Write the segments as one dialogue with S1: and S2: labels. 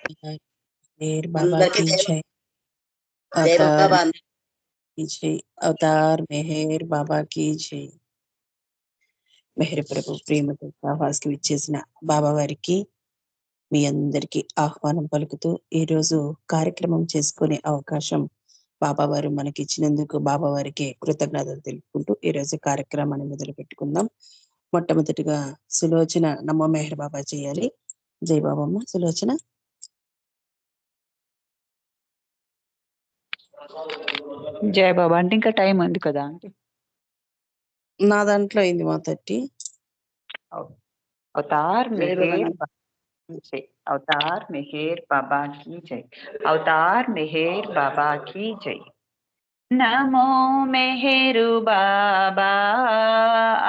S1: मेहर बाबा
S2: అందరికీ
S1: की
S2: జై
S1: जय।
S2: జై
S1: अवतार
S2: బాబా.
S1: की जय। अवतार मेहर बाबा की जय। మెహర్ ప్రభు ప్రేమతో ఆహ్వాస్కి ఇచ్చేసిన బాబా వారికి మీ అందరికీ ఆహ్వానం పలుకుతూ ఈరోజు కార్యక్రమం చేసుకునే అవకాశం బాబా వారు మనకి ఇచ్చినందుకు బాబా వారికి కృతజ్ఞతలు తెలుపుకుంటూ ఈరోజు కార్యక్రమాన్ని మొదలు పెట్టుకుందాం. మొట్టమొదటిగా సులోచన నమో మెహర్ బాబా చేయాలి. జై బాబమ్మ. సులోచన.
S3: జయ బాబా అంటే ఇంకా టైం ఉంది కదా అంటే
S1: నా దాంట్లో అయింది మా 30.
S3: अवतार मेहर बाबा की जय। अवतार मेहर बाबा की जय। अवतार मेहर बाबा की जय। नमो मेहरु बाबा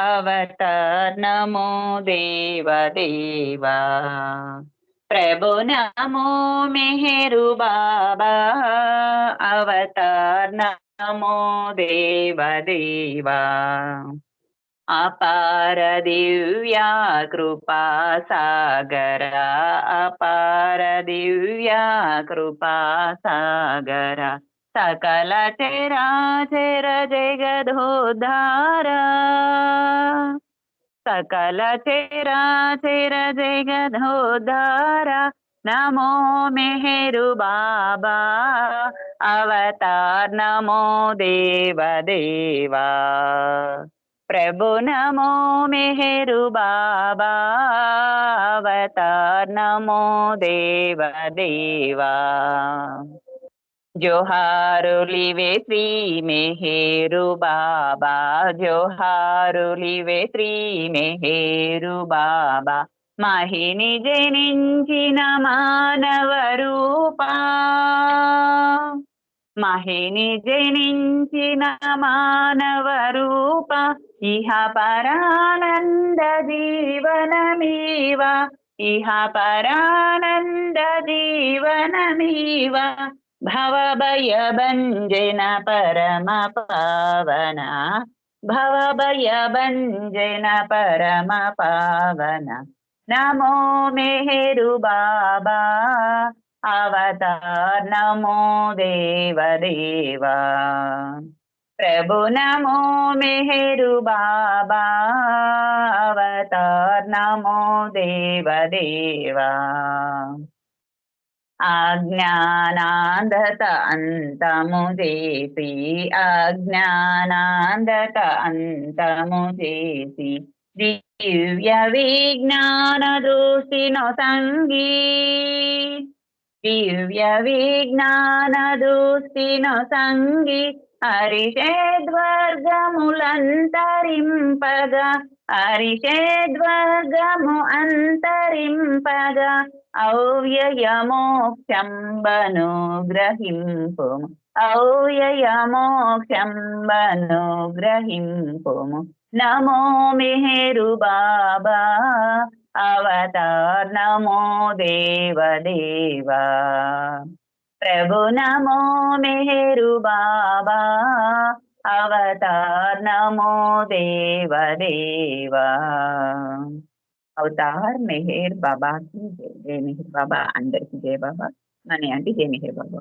S3: अवतार नमो देव देवा प्रभु नमो मेहरु बाबा अवतार नमो देव देवा अपार दिव्या कृपा सागरा अपार दिव्या कृपा सागरा सकल चराचर जगदोद्धारा सकल चराचर जगदोद्धारा नमो मेहरु बाबा अवतार नमो देव देवा प्रभु नमो मेहरु बाबा अवतार नमो देव देवा जोहारुलिवे श्री मेहरु बाबा जोहारुलिवे श्री मेहरु बाबा महिनि जनिंचिन मानव रूपा महिनि जनिंचिन मानव रूप इह परानंद जीवनमीव इह परानंद जीवनमीव भवभयभञ्जन परम पावन भवभयभञ्जन परम पावन नमो मेहरु बाबा अवतार नमो देव देवा प्रभु नमो मेहरु बाबा अवतार नमो देव देवा अज्ञानांधत अंतमुजेसी अज्ञानांधत अंतमुजेसी दिव्य विज्ञान दोषिनो संगी दिव्य विज्ञान दोषिनो संगी हरिषेद्वर्गमुलंतरिंपगा हरिषेद्वर्गमु अंतरिंपगा अव्ययमोक्षम्बनुग्रहिंपुम् अव्ययमोक्षम्बनुग्रहिंपुम् नमो मेहरु बाबा अवतार नमो देव देवा प्रभु नमो मेहरु बाबा अवतार नमो देव देवा अवतार मेहर बाबा की जय. जय मेहर बाबा అందరికి జయ బాబా. మనీ అంటే జయ మెహర్ బాబా.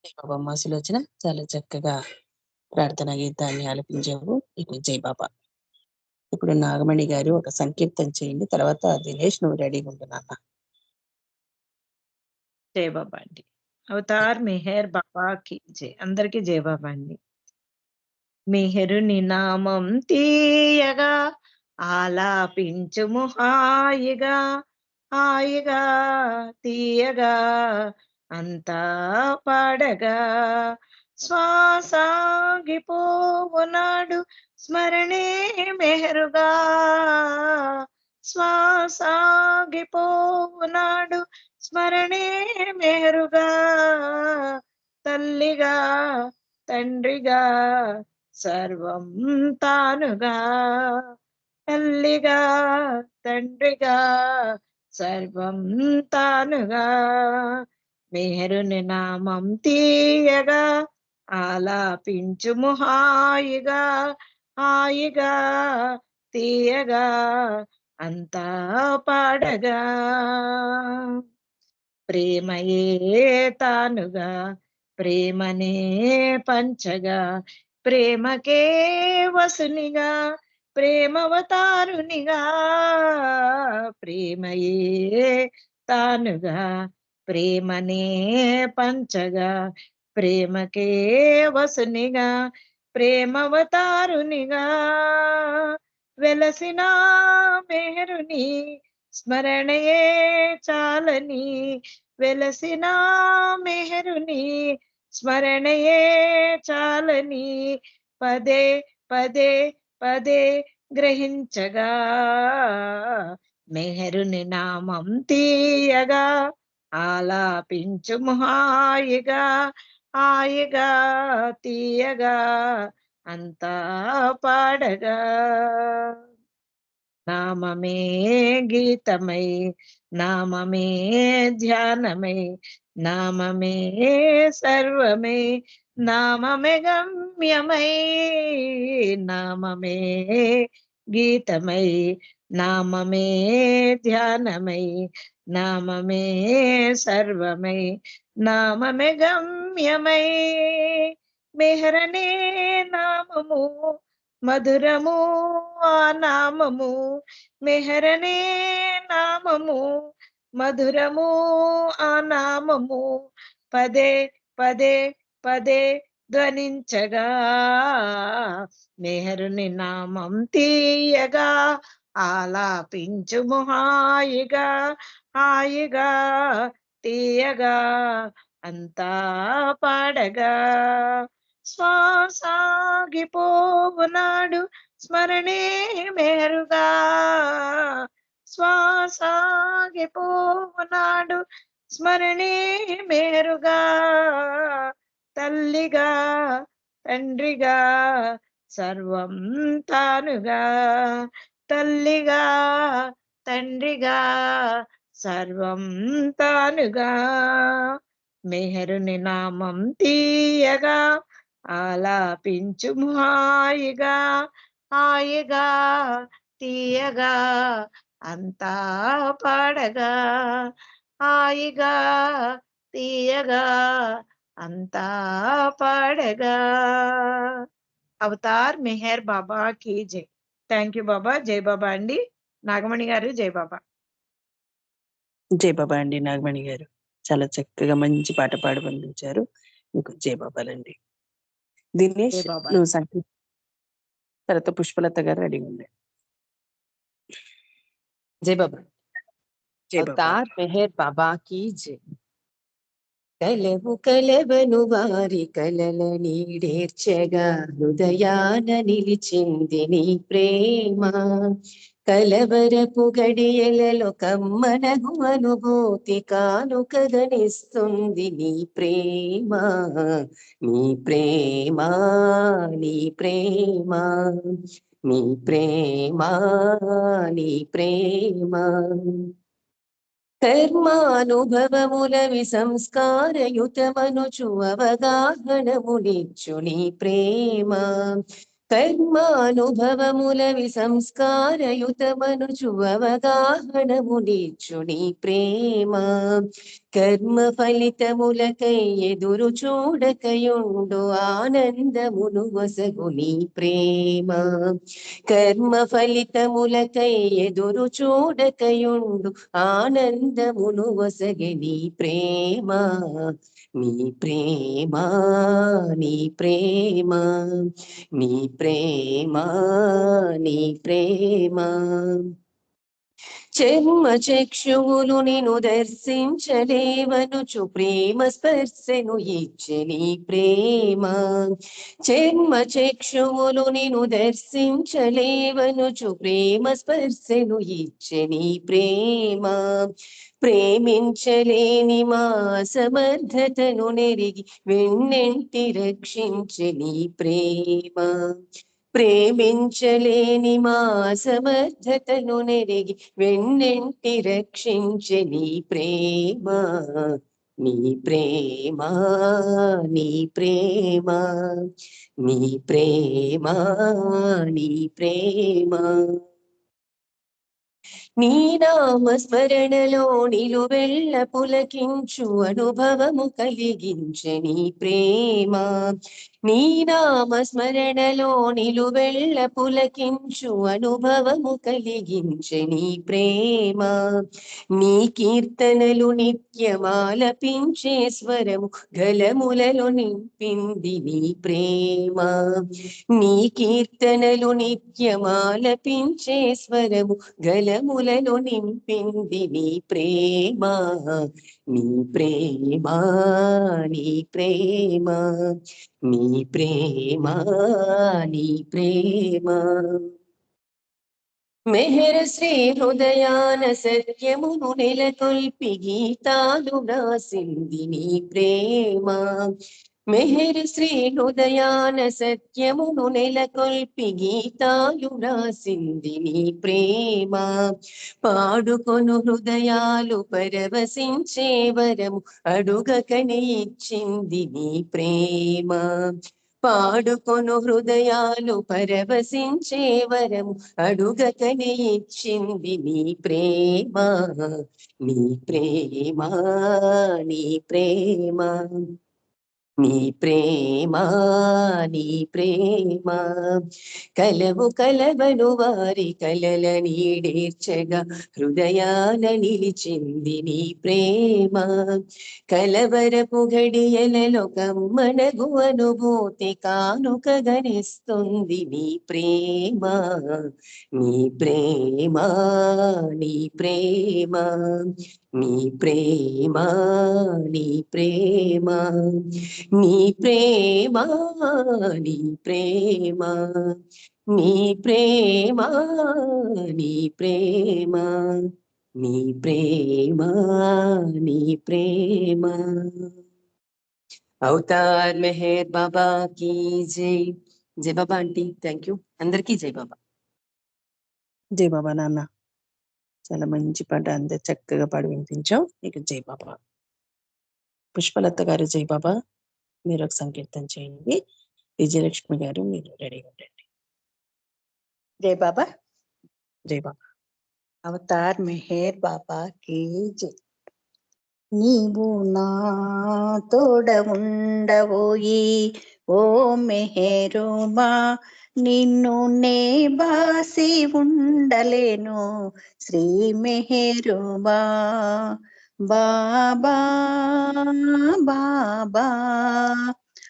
S1: జై బాబమ్మ. సులోచన చాలా చక్కగా ప్రార్థనా గీతాన్ని ఆలపించావు. నీకు జై బాబా. ఇప్పుడు నాగమణి గారు ఒక సంకీర్తన చేయండి. తర్వాత దినేష్ నువ్వు రెడీగా ఉంటున్నా.
S4: జై బాబా అండి. అవతార్ మెహర్ బాబా కి జై. అందరికి జై బాబా అండి. మెహరుని నామం తీయగా ఆలాపించుము హాయిగా హాయిగా తీయగా అంతా పాడగా శ్వాసాగిపోవునాడు స్మరణే మెహరుగా శ్వాసాగిపోవునాడు స్మరణే మెహరుగా తల్లిగా తండ్రిగా సర్వం తానుగా తల్లిగా తండ్రిగా సర్వం తానుగా మెహరుని నామం తీయగా ఆలాపించుము హాయిగా హాయిగా తీయగా అంతా పాడగా ప్రేమయే తానుగా ప్రేమనే పంచగా ప్రేమకే వసునిగా ప్రేమవతారునిగా ప్రేమయే తానుగా ప్రేమనే పంచగా ప్రేమకే వసునిగా ప్రేమవతారునిగా వెలసిన మెహరుని స్మరణయే చాలని వెలసిన మెహరుని స్మరణయే చాలని పదే పదే పదే గ్రహించగా మెహరుని నామం తీయగా ఆలాపించు హాయిగా హాయిగా తీయగా అంతా పాడగా నామమే గీతమై నామమే ధ్యానమై నామమే సర్వమై నామమే గమ్యమై నామమే గీతమై నామమే ధ్యానమై నామమే సర్వమై నామమే గమ్యమై మెహరనే నామము మధురము ఆ నామము మెహరనే నామము మధురము ఆ నామము పదే పదే పదే ధ్వనించగా మెహరుని నామం తీయగా ఆలాపించుము హాయిగా హాయిగా తీయగా అంతా పాడగా శ్వాసాగిపోవునాడు స్మరణే మేరుగా శ్వాసాగిపోవునాడు స్మరణే మేరుగా తల్లిగా తండ్రిగా సర్వం తానుగా తల్లిగా తండ్రిగా సర్వం తానుగా మెహరుని నామం తీయగా ఆలాపించు హాయిగా హాయిగా తీయగా అంతా పాడగా హాయిగా తీయగా అంతా పాడగా అవతార్ మెహర్ బాబా की జై. థ్యాంక్ యూ బాబా. జై బాబా అండి. నాగమణి గారు జై బాబా.
S1: జై బాబా అండి నాగమణి గారు. చాలా చక్కగా మంచి పాట పాడి పంపించారు. మీకు జై బాబాలండి. దినేష్
S4: జై బాబా.
S1: నువ్వు సంగీత తర్వాత పుష్పలత గారు రెడీగా ఉంది.
S2: జై బాబా.
S1: జై బాబా.
S2: అవతార్ మెహర్ బాబా की జై. కలవు కలవను వారి కలల నీడేర్చగా హృదయాన నిలిచింది నీ ప్రేమ కలవరపు గడియలలో కమ్మనగు అనుభూతి కానుకదనిస్తుంది నీ ప్రేమ నీ ప్రేమ నీ ప్రేమ నీ ప్రేమ నీ ప్రేమ కర్మానుభవముల విసంస్కారయుతమనుచు అవగాహనమునిచ్చు నీ ప్రేమ కర్మానుభవముల విసంస్కారయుతమనుచు అవగాహనమునిచ్చు నీ ప్రేమ కర్మ ఫలితములకై ఎదురు చూడకయుండు ఆనందమును వసగు నీ ప్రేమ కర్మ ఫలితములకై ఎదురు చూడకయుండు ఆనందమును వసగె నీ ప్రేమ నీ ప్రేమ నీ ప్రేమ నీ ప్రేమ నీ ప్రేమ చర్మ చక్షువులు నిను దర్శించలేవనుచు ప్రేమ స్పర్శను ఇచ్చే నీ ప్రేమ చర్మ చక్షువులు నిను దర్శించలేవనుచు ప్రేమ స్పర్శను ఇచ్చే నీ ప్రేమ ప్రేమించలేని మా సమర్థతను నెరిగి వెన్నెంటి రక్షించే నీ ప్రేమ ప్రేమించలేని మా సమర్థతను నెరిగి వెన్నెంటి రక్షించే నీ ప్రేమ నీ ప్రేమ నీ ప్రేమ నీ ప్రేమ నీ ప్రేమ నీ నామ స్మరణలో నిలువెల్ల పులకించు అనుభవము కలిగించని ప్రేమ. నీ నామ స్మరణలో నిలువెల్ల పులకించు అనుభవము కలిగించని ప్రేమ. నీ కీర్తనలు నిత్యమాలపించే స్వరము గలములలో నింపింది నీ ప్రేమ. నీ కీర్తనలు నిత్యమాలపించే స్వరము గలములలో నింపింది నీ ప్రేమ. నీ ప్రేమ, నీ ప్రేమ, నీ ప్రేమ, నీ ప్రేమ. మెహర శ్రీ హృదయాన సత్యమును నెలకొల్పి గీతాలు రాసింది నీ ప్రేమ. మెహర శ్రీ హృదయాన సత్యమును నెలకొల్పి గీతాలు రాసింది నీ ప్రేమ. పాడుకొను హృదయాలు పరవశించే వరము అడుగకనే ఇచ్చింది నీ ప్రేమ. పాడుకొను హృదయాలు పరవశించే వరము అడుగకనే ఇచ్చింది నీ ప్రేమ. నీ ప్రేమ, నీ ప్రేమ, నీ ప్రేమ, నీ ప్రేమ. కలవు కలవను వారి కలల నీడేర్చగా హృదయాన నిలిచింది నీ ప్రేమ. కలవరపు గడియలలో కమ్మనగు అనుభూతి కానుకగనిస్తుంది నీ ప్రేమ. నీ ప్రేమ, నీ ప్రేమ, నీ ప్రేమ, నీ ప్రేమ, నీ ప్రేమ, నీ ప్రేమ, నీ ప్రేమ, నీ ప్రేమ, నీ ప్రేమ, నీ ప్రేమ. అవతార్ మెహర్ బాబా की జై. జై బాబా ఆంటీ, థ్యాంక్ యూ. అందరికీ జై బాబా.
S1: జై బాబా నాన్న. చాలా మంచి పాట, అందరు చక్కగా పాడి వినిపించావు. నీకు జై బాబా. పుష్పలత గారు జై బాబా, మీరు ఒక సంకీర్తన చేయండి. విజయలక్ష్మి గారు మీరు రెడీగా ఉండండి.
S5: जय बाबा।
S1: జై బాబా.
S5: అవతార్ మెహర్ బాబా కీ జై. నీవు నా తోడ ఉండవోయి ఓ మెహరుబా, నిన్ను నే బాసి ఉండలేను శ్రీ మెహరుబా. బాబా బాబా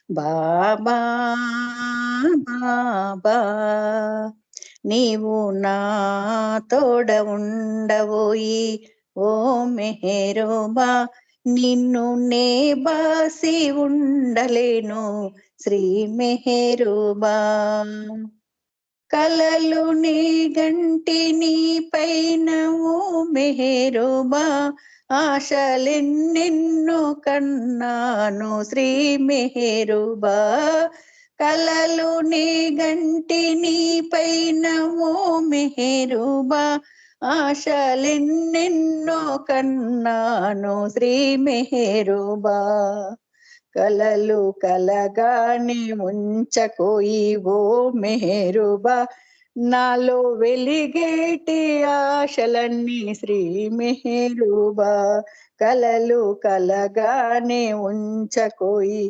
S5: బాబా బాబా, నీవు నా తోడ ఉండవోయి ఓ మెహరుబా, నిన్ను నే బాసి ఉండలేను శ్రీ మెహరుబా. కలలు నీ గంటి నీ పైన ఓ మెహరుబా, ఆశలెన్నెన్నో కన్నాను శ్రీ మెహరుబా. కలలు నీ గంటి నీ పైన ఓ మెహరుబా, ఆశలెన్నెన్నో కన్నాను శ్రీ మెహరుబా. కలలు కలగానే ముంచకోయి ఓ మెహరుబా, నాలో వెలిగేటి ఆశలన్నీ శ్రీ మెహరుబా. కలలు కలగానే ఉంచకోయి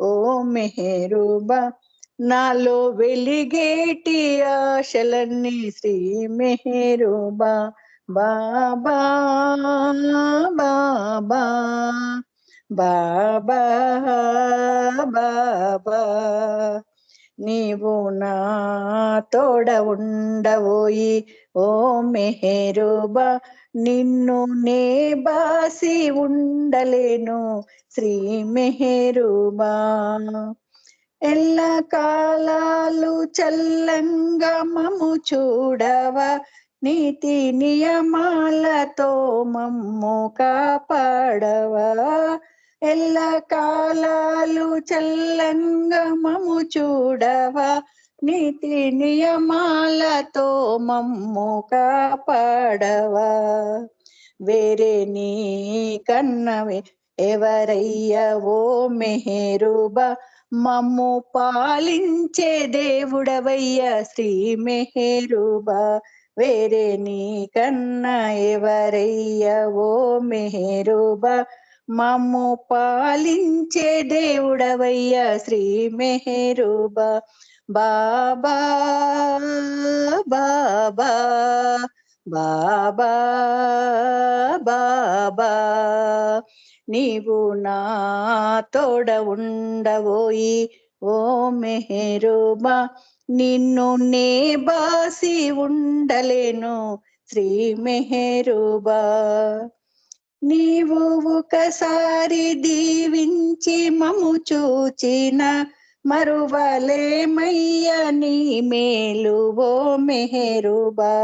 S5: ఓ మెహరుబా, నాలో వెలిగేటి ఆశలన్నీ శ్రీ మెహరుబా. బాబా బాబా బాబా బాబా, నీవు నా తోడ ఉండవోయి ఓ మెహరుబా, నిన్ను నే బాసి ఉండలేను శ్రీ మెహరుబా. ఎల్ల కాలాలు చల్లంగా మము చూడవా, నీతి నియమాలతో మమ్ము కాపాడవా. ఎల్ల కాలాలు చల్లంగా మము చూడవా, నీతి నియమాలతో మమ్ము కాపాడవా. వేరే నీ కన్నవే ఎవరయ్యా ఓ మెహరుబా, మమ్ము పాలించే దేవుడవయ్యా శ్రీ మెహరుబా. వేరే నీ కన్నా ఎవరయ్యా ఓ మెహరూబా మమ్ము పాలించే దేవుడవయ్యా శ్రీ మెహరూబా బాబా బాబా బాబా బాబా నీవు నా తోడ ఉండవోయి ఓ మెహరూబా నిన్ను నే బాసి ఉండలేను శ్రీ మెహరూబా నీవు ఒకసారి దీవించి మము చూచిన మరువలేమయ్య నీ మేలు ఓ మెహరూబా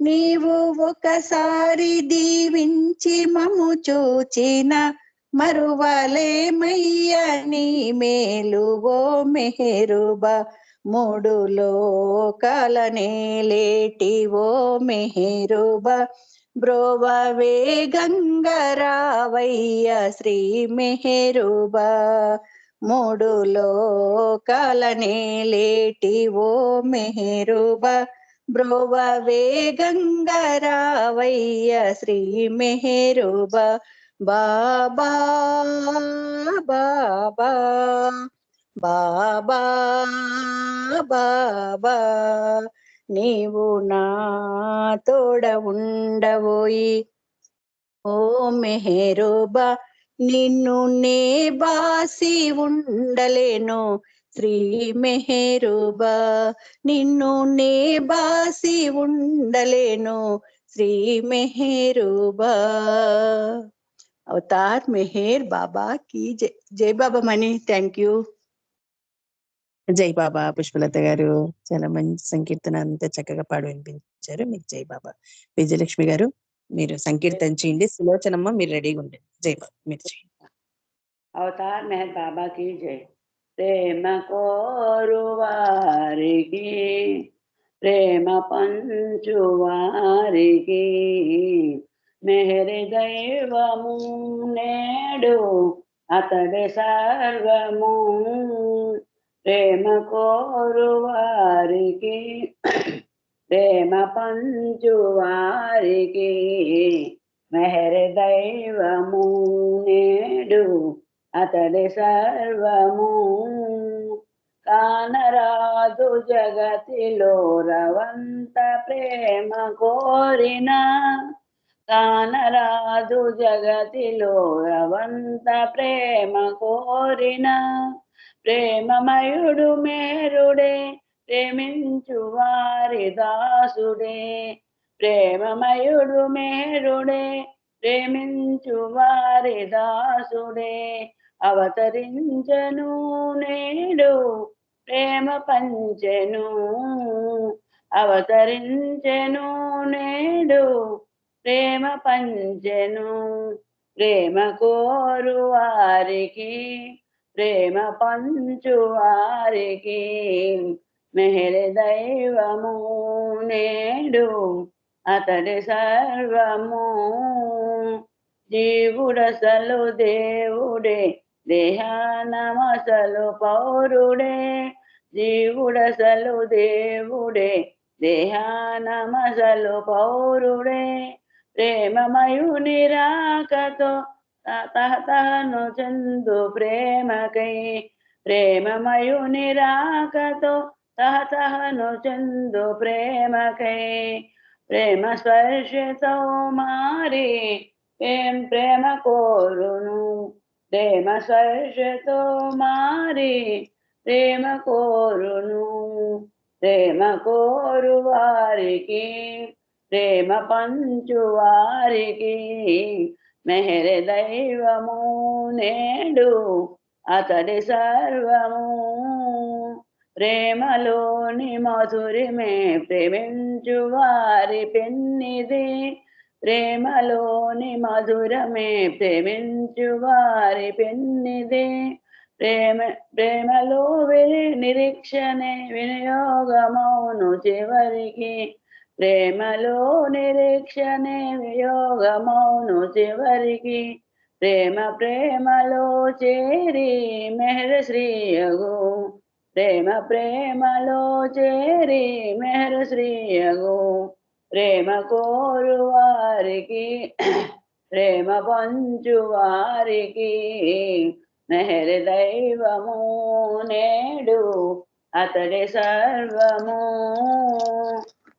S5: నీవు ఒకసారి దీవించి మము చూచిన మరువలేమయ్య నీ మేలు ఓ మెహరూబా మూడు లోకాల నేలేటి ఓ మెహరూబా బ్రోవవే గంగరావయ్య శ్రీ మెహరూబా మూడు లోకాల నేలేటి ఓ మెహరూబా బ్రోవవే గంగరావయ్య శ్రీ మెహరూబా బాబా బాబా బాబా బాబా నీవు నా తోడ ఉండవోయి ఓ మెహరూబా నిన్ను నే బాసి ఉండలేను శ్రీ మెహరూబా నిన్ను నే బాసి ఉండలేను శ్రీ మెహరూబా అవతార్ మెహర్ బాబా की जय जय बाबा मनी థ్యాంక్ యూ
S1: జై బాబా. పుష్పలత గారు చాలా మంచి సంకీర్తన అంతా చక్కగా పాడు వినిపించారు. మీకు జై బాబా. విజయలక్ష్మి గారు మీరు సంకీర్తన చేయండి. సులోచనమ్మ మీరు రెడీగా ఉండండి. జై బాబా మీరు చేయండి.
S6: అవతార్ మెహర్ బాబాకి జై. ప్రేమ కోరువారికి ప్రేమ పంచువారికి మెహరి దైవము నేడు అతడి సర్వము. ప్రేమ కోరువారికి ప్రేమ పంచువారికి మెహరి దైవము నేడు అతడి సర్వము. కానరాదు జగతిలో రవంత ప్రేమ కోరిన కానరాదు జగతిలో రవంత ప్రేమ కోరిన ప్రేమమయుడు మేరుడే ప్రేమించు వారి దాసుడే. ప్రేమమయుడు మేరుడే ప్రేమించు వారి దాసుడే. అవతరించెను నేడు ప్రేమ పంచెను అవతరించెను నేడు ప్రేమ పంచెను. ప్రేమ కోరు వారికి ప్రేమ పంచు వారికి మెహరి దైవము నేడు అతడి సర్వము. జీవుడసలు దేవుడే దేహానమసలు పౌరుడే. జీవుడసలు దేవుడే దేహానమసలు పౌరుడే. ప్రేమమయుని రాకతో తహతహను చందు ప్రేమకై. ప్రేమమయుని రాకతో తహతహను చందు ప్రేమకై. ప్రేమ స్పర్శతో మారి ప్రేమ కోరును. ప్రేమ స్పర్శతో మారి ప్రేమ కోరును. ప్రేమ కోరు వారికి ప్రేమ పంచు వారికి మెహరి దైవము నేడు అతడి సర్వము. ప్రేమలోని మధురిమే ప్రేమించు వారి పెన్నిది. ప్రేమలోని మధురమే ప్రేమించు వారి పెన్నిది. ప్రేమలో నిరీక్షణే వినియోగమౌను చివరికి. ప్రేమలో నిరీక్షణే వియోగమౌను చివరికి. ప్రేమలో చేరి మెహర్ శ్రీయగు. ప్రేమలో చేరి మెహర్ శ్రీయగు. ప్రేమ కోరు వారికి ప్రేమ పంచు వారికి మెహర్ దైవము నేడు అతడే సర్వము.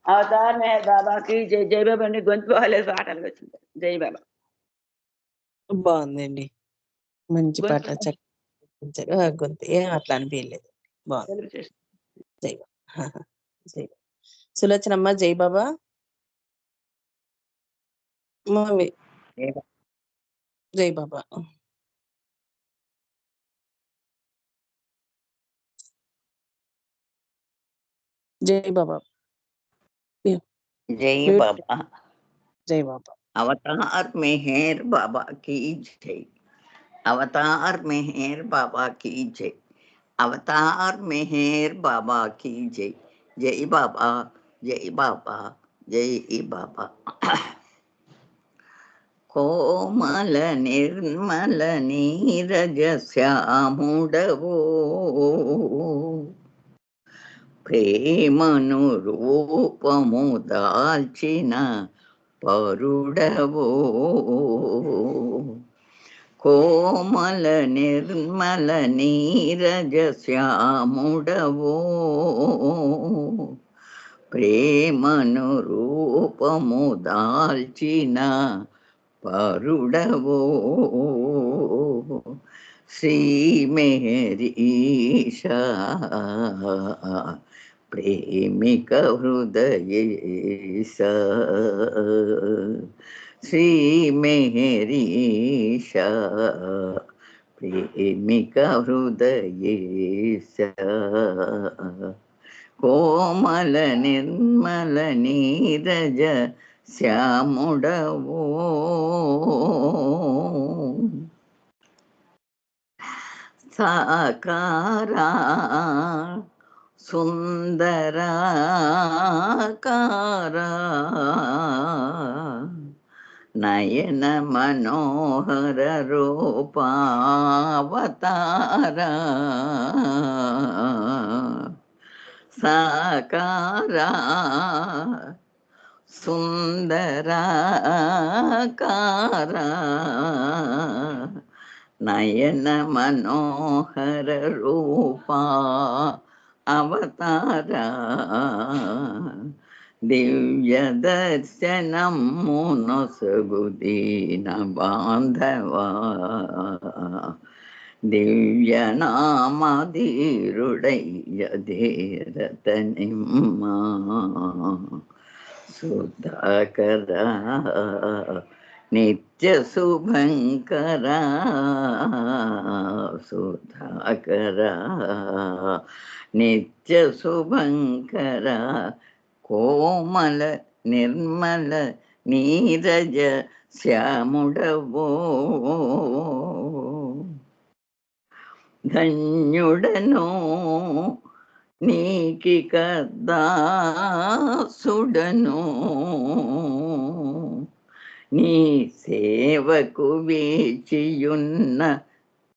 S6: అవతార్ మెహర్ బాబాకి జై. జై బాబా అండి. గొంతు బాగాలేదు, పాటలు వచ్చింది. జై బాబా.
S1: బాగుందండి, మంచి పాట.
S6: గొంతు
S1: చక్కగా గొంతు ఏం అట్లా అనిపించలేదు, బాగుంది.
S6: తెలుగు చేసి
S1: జై బాబా. జై బాబా. సులోచనమ్మ జై బాబా. మమ్మీ జై బాబా. జై బాబా.
S7: జై
S1: మ్యూట్.
S7: బాబా.
S1: జై బాబా.
S7: అవతార్ మెహర్ బాబా की जय. अवतार मेहर बाबा की जय. अवतार मेहर बाबा की जय. जय बाबा, जय बाबा, जय बाबा. कोमल निर्मल नीरज श्यामुडवो ప్రేమను రూపము దాల్చిన పరుడవో కోమల నిర్మల నీరజ శ్యాముడవో ప్రేమను రూపము దాల్చిన పరుడవో శ్రీ మెహరీషా ప్రేమిక హృదయేశ శ్రీ మెహరీష ప్రేమిక హృదయేశ కోమల నిర్మల నీరజ శ్యాముడవో సాకారా సుందరాకారా నయన మనోహర రూపావతారా సాకారా సుందరాకారా నయన మనోహర రూపా అవతారా దివ్య దర్శనము నొసగు దీన బాంధవా దివ్య నామధీరుడయ్య ధీరత నిమ్మా సుధాకరా నిత్య శుభంకరా సుధాకరా నిత్య శుభంకరా కోమల నిర్మల నీరజ శ్యాముడవో ధన్యుడను నీకిక దాసుడను నీ సేవకు వేచియున్న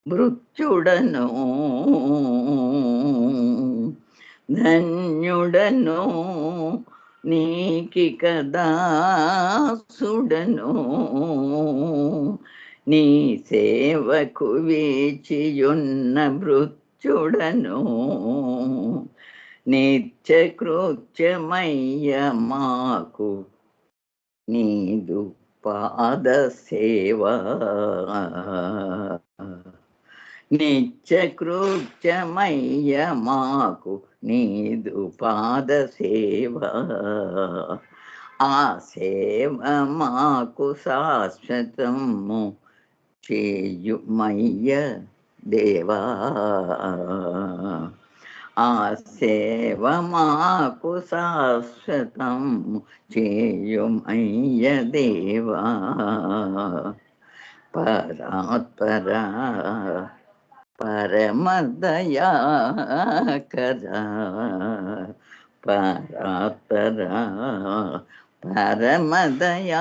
S7: మృత్యుడను ధన్యుడను నీకిక దాసుడను నీ సేవకు వేచియున్న మృత్యుడను నిత్య కృత్యమయ్య మాకు నీదు పాద సేవా నిత్య కృత్యమయ్య మాకు నీదు పాద సేవా ఆ సేవ మాకు శాశ్వతము చేయుమయ్య దేవా ఆ సేవ మాకు శాశ్వతం చేయుమయ్య దేవా పరాత్పరా పరమదయాకరా పరాత్పరా పరమదయాకరా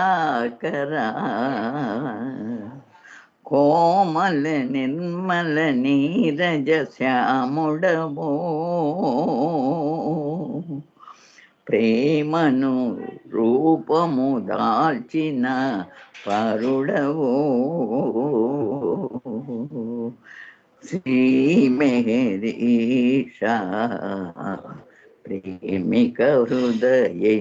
S7: కోమల నిర్మల నీరజ శ్యాముడవో ప్రేమను రూ రూపము దాల్చిన పరుడవో శ్రీ మెహరీష ప్రేమిక హృదయేశ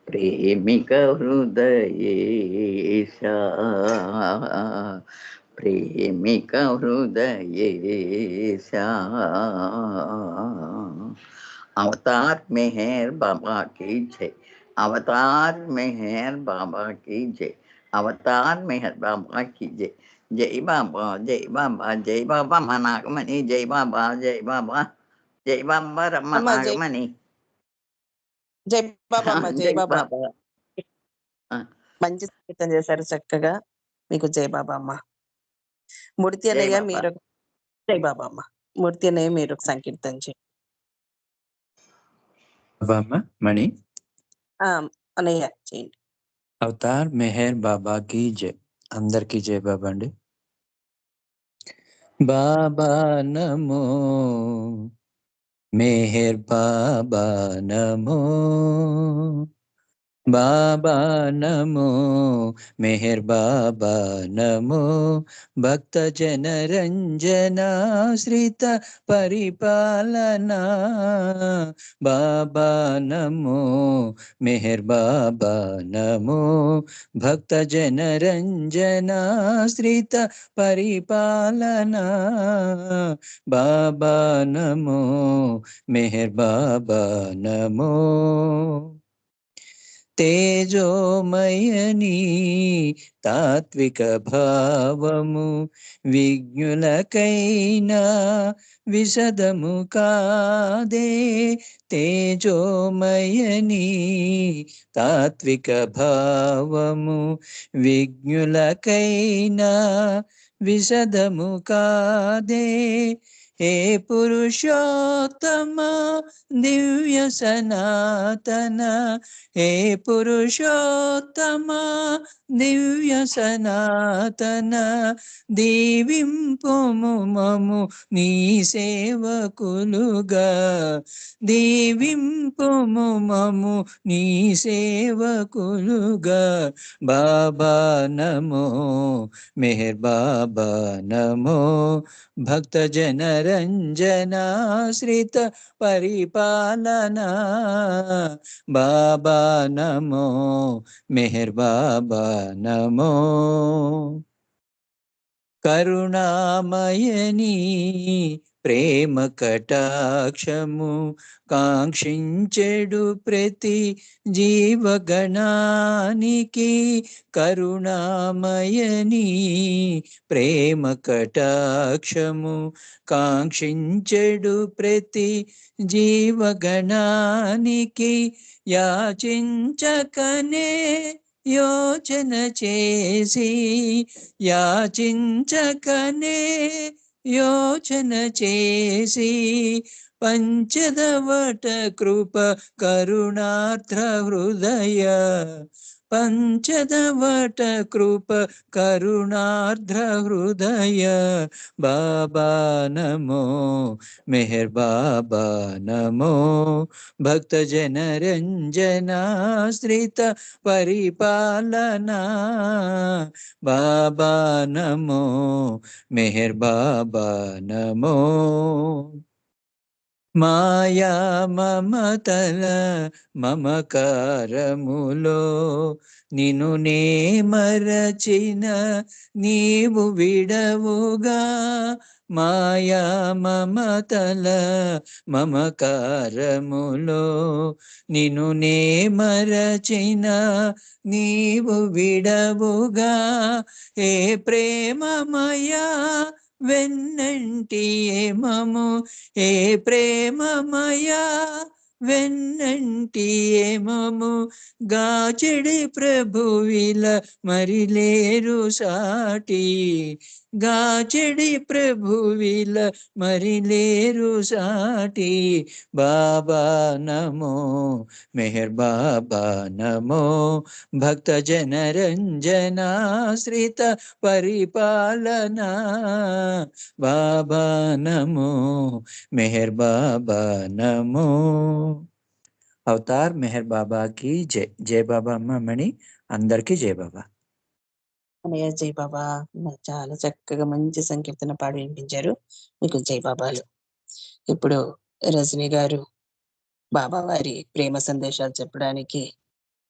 S7: ప్రేమిక హృదయేశ ప్రేమిక హృదయేశ अवतार मेहर बाबा की जय। अवतार मेहर बाबा की जय। अवतार मेहर बाबा की जय। जय बाबा जय बाबा जय बाबा मनागमणि जय बाबा जय बाबा जय बाबा
S1: అమ్మ జై
S7: मनागमणि
S1: జై బాబా అమ్మ జై
S7: जय
S1: బాబా.
S7: बाबा
S1: మంచి సంగీతం చేశారు చక్కగా. మీకు జై బాబా అమ్మ. మూర్తి
S7: जय
S1: అన్నయ్య
S7: बाबा
S1: మీరు జై బాబా అమ్మ. మూర్తి అన్నయ్య మీరు ఒక సంకీర్తన చేయండి.
S8: బాబా మణి
S1: అన్నయ్య చేయండి.
S8: అవతార్ మెహర్ బాబా की जय. అందరికీ జై బాబా అండి. బాబా నమో మెహర్ బాబా నమో బాబా నమో మెహర్ బాబా నమో భక్త జన రంజనాశ్రిత పరిపాలనా బాబా నమో మెహర్ బాబా నమో భక్త జన రంజనాశ్రిత పరిపాలనా బాబా నమో మెహర్ బాబా నమో తేజోమయని తాత్విక భావము విజ్ఞులకైనా విశదము కాదే తేజోమయని తాత్విక భావము విజ్ఞులకైనా విశదము కాదే హే పురుషోత్తమ దివ్య సనాతన హే పురుషోత్తమ దివ్య సనాతన దీవింపుము మము నీ సేవకులుగా దీవింపుము మము నీ సేవకులుగా బాబా నమో మెహర్ బాబా నమో భక్త జన రంజనాశ్రిత పరిపాలనా బాబా నమో మెహర్ బాబా నమో కరుణామయని ప్రేమ కటాక్షము కాంక్షించెడు ప్రతి జీవగణానికి కరుణామయని ప్రేమ కటాక్షము కాంక్షించెడు ప్రతి జీవగణానికి యాచించకనే యోచన చేసి యాచించకనే యోచన చేసి పంచదవట కృప కరుణార్ద్ర హృదయ పంచదవట కృప కరుణార్ద్ర హృదయ బాబా నమో మెహర్ బాబా నమో భక్త జన రంజనాశ్రిత పరిపాలనా బాబా నమో మెహర్ బాబా నమో మాయా మమతల మమకారములో నిను నే మరచిన నీవు విడవుగా మాయా మమతల మమకారములో నిను నే మరచిన నీవు విడవుగా ఏ ప్రేమమయా వెన్నంటి ఏమము ఏ ప్రేమమయా వెన్నంటి ఏమము గాచెడి ప్రభువిల మరి లేరు సాటి గాచెడి ప్రభువిల మరి లేరు సాటి బాబా నమో మెహర్ బాబా నమో భక్త జన రంజనాశ్రిత పరిపాలనా బాబా నమో మెహర్ బాబా నమో అవతార్ మెహర్ బాబాకి జై. జై బాబా అమ్మ మణి. అందరికీ జై బాబా.
S1: అనయ్య జై బాబా. చాలా చక్కగా మంచి సంకీర్తన పాడి వినిపించారు. మీకు జై బాబాలు. ఇప్పుడు రజనీ గారు బాబా వారి ప్రేమ సందేశాలు చెప్పడానికి